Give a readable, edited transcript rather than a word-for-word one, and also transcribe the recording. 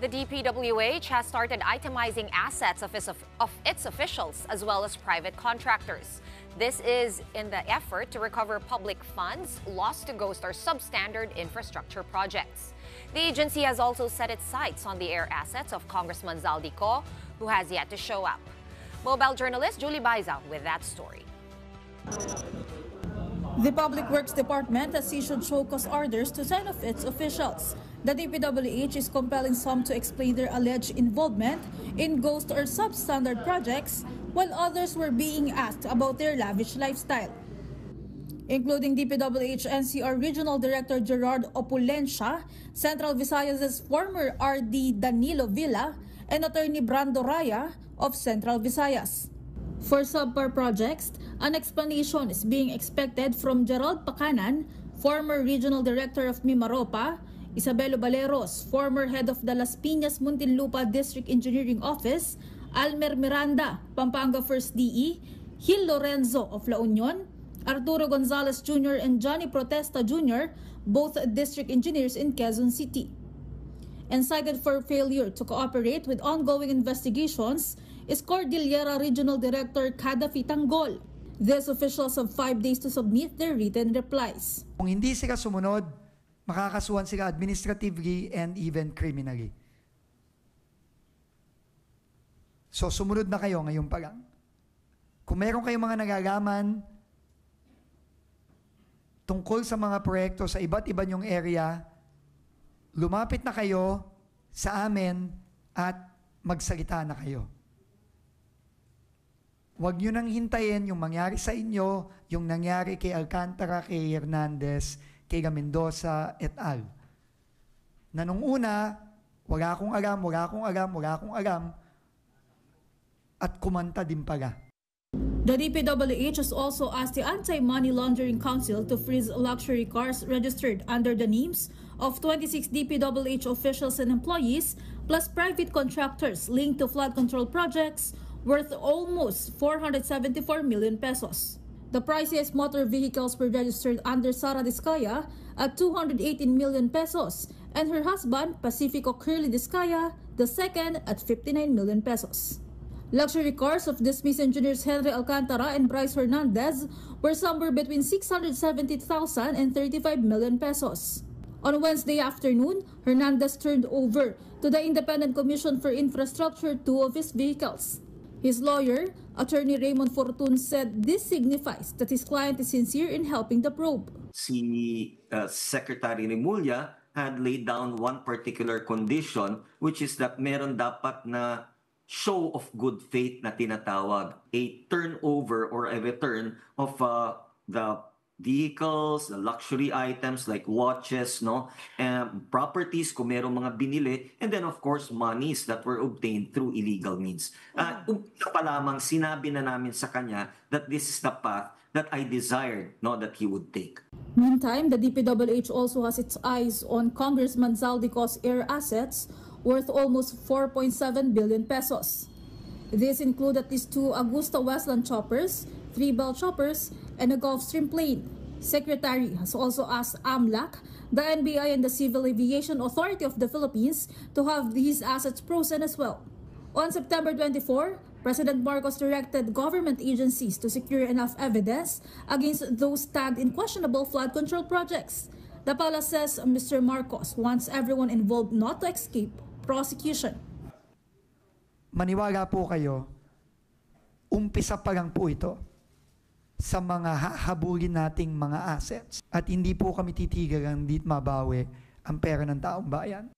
The DPWH has started itemizing assets of its officials as well as private contractors. This is in the effort to recover public funds lost to Ghost or substandard infrastructure projects. The agency has also set its sights on the air assets of Congressman Zaldico, who has yet to show up. Mobile journalist Julie Baiza with that story. The Public Works Department has issued show cause orders to 10 of its officials. The DPWH is compelling some to explain their alleged involvement in ghost or substandard projects, while others were being asked about their lavish lifestyle, including DPWH NCR Regional Director Gerard Opulencia, Central Visayas' former RD Danilo Villa, and Attorney Brando Raya of Central Visayas. For subpar projects, an explanation is being expected from Gerald Pacanan, former Regional Director of Mimaropa, Isabelo Baleros, former head of the Las Piñas Muntinlupa District Engineering Office, Almer Miranda, Pampanga 1st DE, Gil Lorenzo of La Union, Arturo Gonzalez Jr. and Johnny Protesta Jr., both district engineers in Quezon City. And cited for failure to cooperate with ongoing investigations is Cordillera Regional Director Kadafi Tanggol. These officials have 5 days to submit their written replies. Kung hindi sila sumunod, makakasuhan sila administratively and even criminally. So sumunod na kayo ngayon pa lang. Kung meron kayong mga nagagaman tungkol sa mga proyekto sa iba't iba nyong area, lumapit na kayo sa amin at magsalita na kayo. Huwag nyo nang hintayin yung mangyari sa inyo, yung nangyari kay Alcantara, kay Hernandez, kay Mendoza et al. Na nung una, wala akong alam, at kumanta din pala. The DPWH has also asked the Anti-Money Laundering Council to freeze luxury cars registered under the names of 26 DPWH officials and employees, plus private contractors linked to flood control projects worth almost 474 million pesos. The priciest motor vehicles were registered under Sara Diskaya at 218 million pesos and her husband, Pacifico Curly Diskaya, the second at 59 million pesos. Luxury cars of dismissed engineers Henry Alcantara and Bryce Hernandez were somewhere between 670,000 and 35 million pesos. On Wednesday afternoon, Hernandez turned over to the Independent Commission for Infrastructure 2 of his vehicles. His lawyer, Attorney Raymond Fortun, said this signifies that his client is sincere in helping the probe. Si Secretary Remulla had laid down one particular condition, which is that meron dapat na show of good faith na tinatawag, a turnover or a return of the vehicles, the luxury items like watches, properties kung merong mga binili, and then of course monies that were obtained through illegal means. Umpisa pa lamang sinabi na namin sa kanya that this is the path that I desired that he would take. Meantime, the DPWH also has its eyes on Congressman Zaldico's air assets worth almost 4.7 billion pesos. These include at least 2 Augusta Westland choppers, 3 Bell choppers, and a Gulfstream plane. Secretary has also asked AMLAC, the NBI, and the Civil Aviation Authority of the Philippines to have these assets frozen as well. On September 24, President Marcos directed government agencies to secure enough evidence against those tagged in questionable flood control projects. The palace says Mr. Marcos wants everyone involved not to escape prosecution. Maniwala po kayo, umpisa pa lang po ito sa mga hahabulin nating mga assets. At hindi po kami titigil hindi mabawi ang pera ng taong bayan.